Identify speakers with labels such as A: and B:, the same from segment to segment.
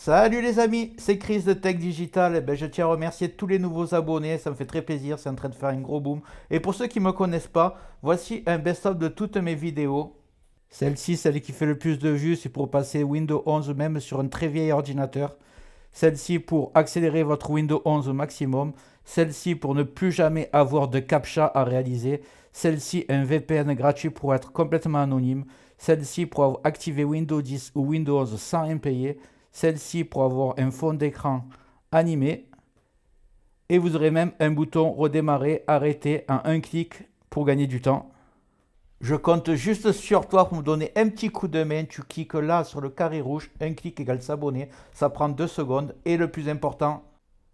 A: Salut les amis, c'est Chris de Tech Digital. Je tiens à remercier tous les nouveaux abonnés, ça me fait très plaisir, c'est en train de faire un gros boom. Et pour ceux qui ne me connaissent pas, voici un best-of de toutes mes vidéos. Celle-ci, celle qui fait le plus de vues, c'est pour passer Windows 11 même sur un très vieil ordinateur. Celle-ci pour accélérer votre Windows 11 au maximum. Celle-ci pour ne plus jamais avoir de CAPTCHA à réaliser. Celle-ci un VPN gratuit pour être complètement anonyme. Celle-ci pour activer Windows 10 ou Windows 11 sans impayer. Celle-ci pour avoir un fond d'écran animé. Et vous aurez même un bouton redémarrer, arrêter en un clic pour gagner du temps. Je compte juste sur toi pour me donner un petit coup de main. Tu cliques là sur le carré rouge, un clic égale s'abonner. Ça prend 2 secondes. Et le plus important,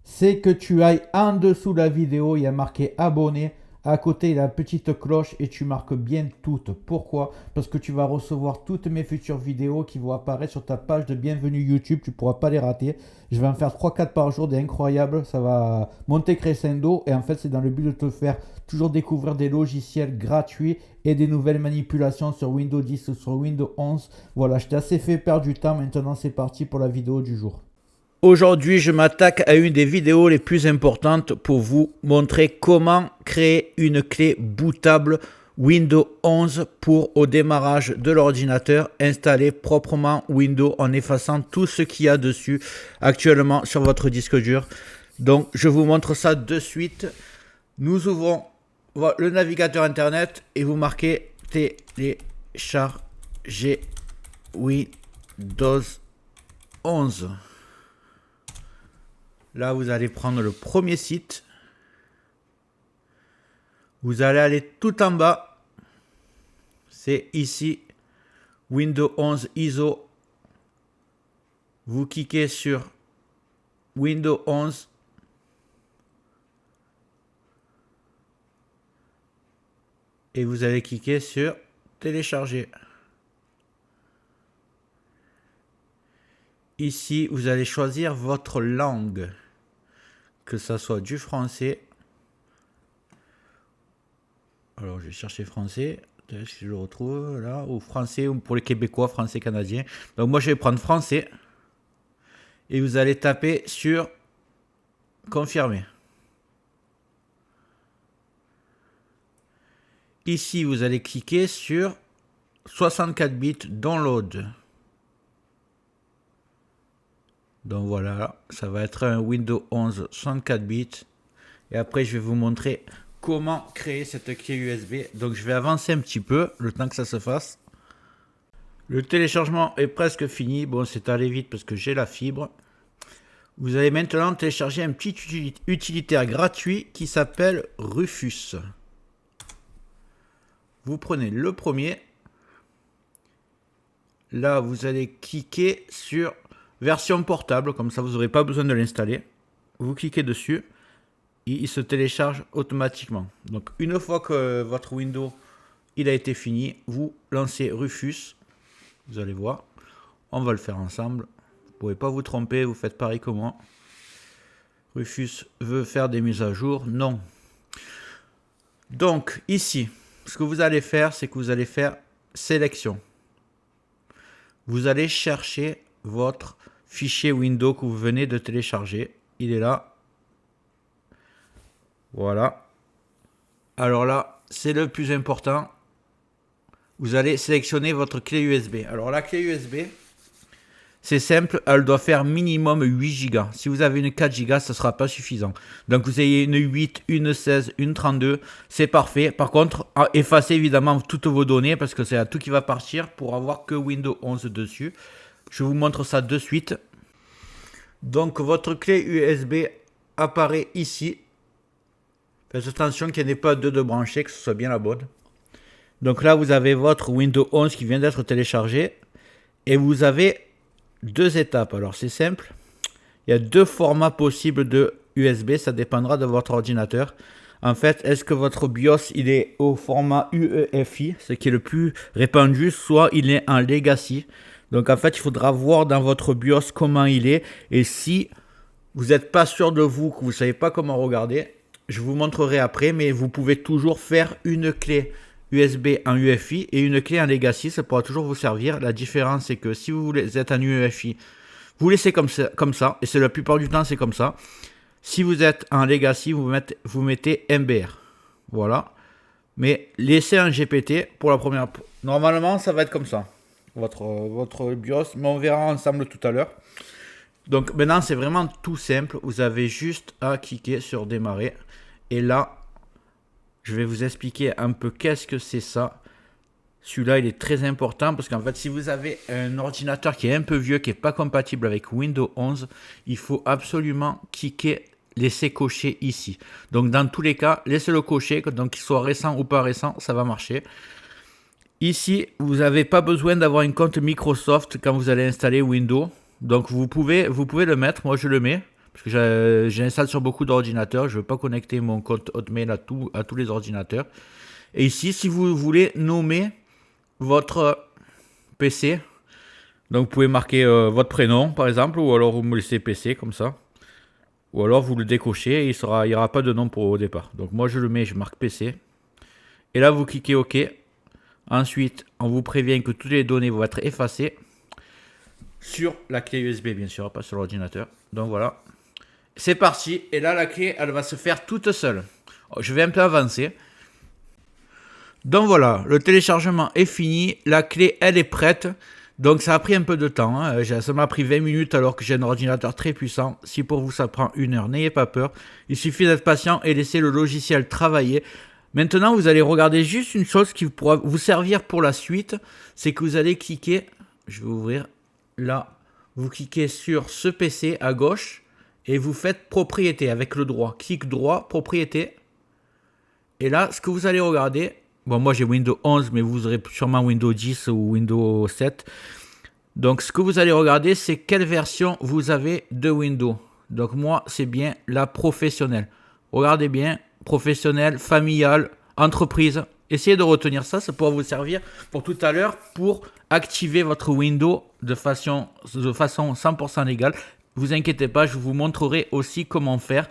A: c'est que tu ailles en dessous de la vidéo, il y a marqué abonner. À côté, il y a la petite cloche et tu marques bien toutes. Pourquoi? Parce que tu vas recevoir toutes mes futures vidéos qui vont apparaître sur ta page de bienvenue YouTube. Tu ne pourras pas les rater. Je vais en faire 3-4 par jour, des incroyables. Ça va monter crescendo. Et en fait, c'est dans le but de te faire toujours découvrir des logiciels gratuits et des nouvelles manipulations sur Windows 10 ou sur Windows 11. Voilà, je t'ai assez fait perdre du temps. Maintenant, c'est parti pour la vidéo du jour. Aujourd'hui, je m'attaque à une des vidéos les plus importantes pour vous montrer comment créer une clé bootable Windows 11 pour au démarrage de l'ordinateur installer proprement Windows en effaçant tout ce qu'il y a dessus actuellement sur votre disque dur. Donc, je vous montre ça de suite. Nous ouvrons le navigateur internet et vous marquez télécharger Windows 11. Là, vous allez prendre le premier site. Vous allez aller tout en bas. C'est ici, Windows 11 ISO. Vous cliquez sur Windows 11. Et vous allez cliquer sur télécharger. Ici, vous allez choisir votre langue, que ce soit du français. Alors, je vais chercher français, si je le retrouve là, ou français, ou pour les Québécois, français canadien. Donc, moi, je vais prendre français. Et vous allez taper sur confirmer. Ici, vous allez cliquer sur 64 bits download. Donc voilà, ça va être un Windows 11 64 bits. Et après, je vais vous montrer comment créer cette clé USB. Donc je vais avancer un petit peu, le temps que ça se fasse. Le téléchargement est presque fini. Bon, c'est allé vite parce que j'ai la fibre. Vous allez maintenant télécharger un petit utilitaire gratuit qui s'appelle Rufus. Vous prenez le premier. Là, vous allez cliquer sur version portable, comme ça vous n'aurez pas besoin de l'installer. Vous cliquez dessus et il se télécharge automatiquement. Donc une fois que votre Windows il a été fini, vous lancez Rufus. Vous allez voir, on va le faire ensemble. Vous ne pouvez pas vous tromper, vous faites pareil que moi. Rufus veut faire des mises à jour, non. Donc ici, ce que vous allez faire, c'est que vous allez faire sélection. Vous allez chercher votre fichier Windows que vous venez de télécharger. Il est là. Voilà. Alors là, c'est le plus important. Vous allez sélectionner votre clé USB. Alors la clé USB, c'est simple, elle doit faire minimum 8 Go. Si vous avez une 4 Go, ce ne sera pas suffisant. Donc vous ayez une 8, une 16, une 32, c'est parfait. Par contre, effacez évidemment toutes vos données parce que c'est tout qui va partir pour avoir que Windows 11 dessus. Je vous montre ça de suite. Donc votre clé USB apparaît ici. Faites attention qu'il n'y ait pas deux de branchés, que ce soit bien la bonne. Donc là vous avez votre Windows 11 qui vient d'être téléchargé. Et vous avez deux étapes. Alors c'est simple. Il y a deux formats possibles de USB. Ça dépendra de votre ordinateur. En fait, est-ce que votre BIOS il est au format UEFI, ce qui est le plus répandu, soit il est en Legacy. Donc en fait, il faudra voir dans votre BIOS comment il est. Et si vous n'êtes pas sûr de vous, que vous ne savez pas comment regarder, je vous montrerai après. Mais vous pouvez toujours faire une clé USB en UEFI et une clé en Legacy. Ça pourra toujours vous servir. La différence, c'est que si vous êtes en UEFI, Vous laissez comme ça, et c'est la plupart du temps c'est comme ça. Si vous êtes en Legacy, vous mettez MBR. Voilà. Mais laissez un GPT pour la première. Normalement, ça va être comme ça. Votre BIOS, mais on verra ensemble tout à l'heure. Donc maintenant, c'est vraiment tout simple. Vous avez juste à cliquer sur démarrer. Et là, je vais vous expliquer un peu qu'est-ce que c'est ça. Celui-là, il est très important parce qu'en fait, si vous avez un ordinateur qui est un peu vieux, qui n'est pas compatible avec Windows 11, il faut absolument cliquer, laisser cocher ici. Donc, dans tous les cas, laissez-le cocher. Donc, qu'il soit récent ou pas récent, ça va marcher. Ici, vous n'avez pas besoin d'avoir un compte Microsoft quand vous allez installer Windows. Donc, vous pouvez le mettre. Moi, je le mets. Parce que j'installe sur beaucoup d'ordinateurs. Je ne veux pas connecter mon compte Hotmail à tous les ordinateurs. Et ici, si vous voulez nommer votre PC, donc vous pouvez marquer votre prénom par exemple, ou alors vous me laissez PC comme ça, ou alors vous le décochez et il n'y aura pas de nom au départ. Donc moi je le mets, je marque PC, et là vous cliquez OK. Ensuite on vous prévient que toutes les données vont être effacées sur la clé USB, bien sûr, pas sur l'ordinateur. Donc voilà, c'est parti, et là la clé elle va se faire toute seule. Je vais un peu avancer. Donc voilà, le téléchargement est fini, la clé elle est prête, donc ça a pris un peu de temps, hein. Ça m'a pris 20 minutes alors que j'ai un ordinateur très puissant. Si pour vous ça prend 1 heure, n'ayez pas peur, il suffit d'être patient et laisser le logiciel travailler. Maintenant vous allez regarder juste une chose qui pourra vous servir pour la suite, c'est que vous allez cliquer, je vais ouvrir, là, vous cliquez sur ce PC à gauche et vous faites propriété avec le droit, clic droit, propriété, et là ce que vous allez regarder. Bon, moi j'ai Windows 11, mais vous aurez sûrement Windows 10 ou Windows 7. Donc, ce que vous allez regarder, c'est quelle version vous avez de Windows. Donc, moi, c'est bien la professionnelle. Regardez bien, professionnelle, familiale, entreprise. Essayez de retenir ça, ça pourra vous servir pour tout à l'heure pour activer votre Windows de façon 100% légale. Vous inquiétez pas, je vous montrerai aussi comment faire.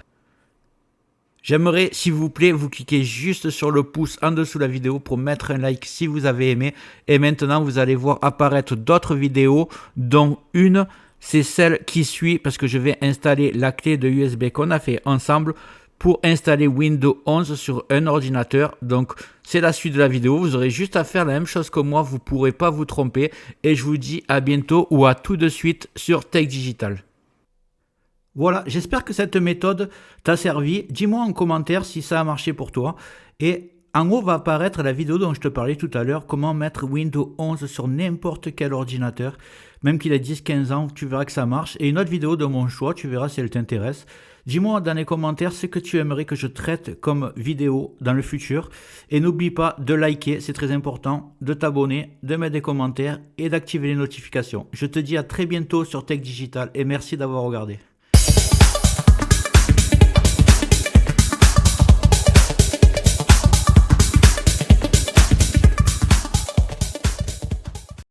A: J'aimerais, s'il vous plaît, vous cliquez juste sur le pouce en dessous de la vidéo pour mettre un like si vous avez aimé. Et maintenant, vous allez voir apparaître d'autres vidéos, dont une, c'est celle qui suit, parce que je vais installer la clé de USB qu'on a fait ensemble pour installer Windows 11 sur un ordinateur. Donc, c'est la suite de la vidéo. Vous aurez juste à faire la même chose que moi. Vous ne pourrez pas vous tromper. Et je vous dis à bientôt ou à tout de suite sur Tech Digital. Voilà, j'espère que cette méthode t'a servi. Dis-moi en commentaire si ça a marché pour toi. Et en haut va apparaître la vidéo dont je te parlais tout à l'heure, comment mettre Windows 11 sur n'importe quel ordinateur. Même qu'il ait 10-15 ans, tu verras que ça marche. Et une autre vidéo de mon choix, tu verras si elle t'intéresse. Dis-moi dans les commentaires ce que tu aimerais que je traite comme vidéo dans le futur. Et n'oublie pas de liker, c'est très important, de t'abonner, de mettre des commentaires et d'activer les notifications. Je te dis à très bientôt sur Tech Digital et merci d'avoir regardé.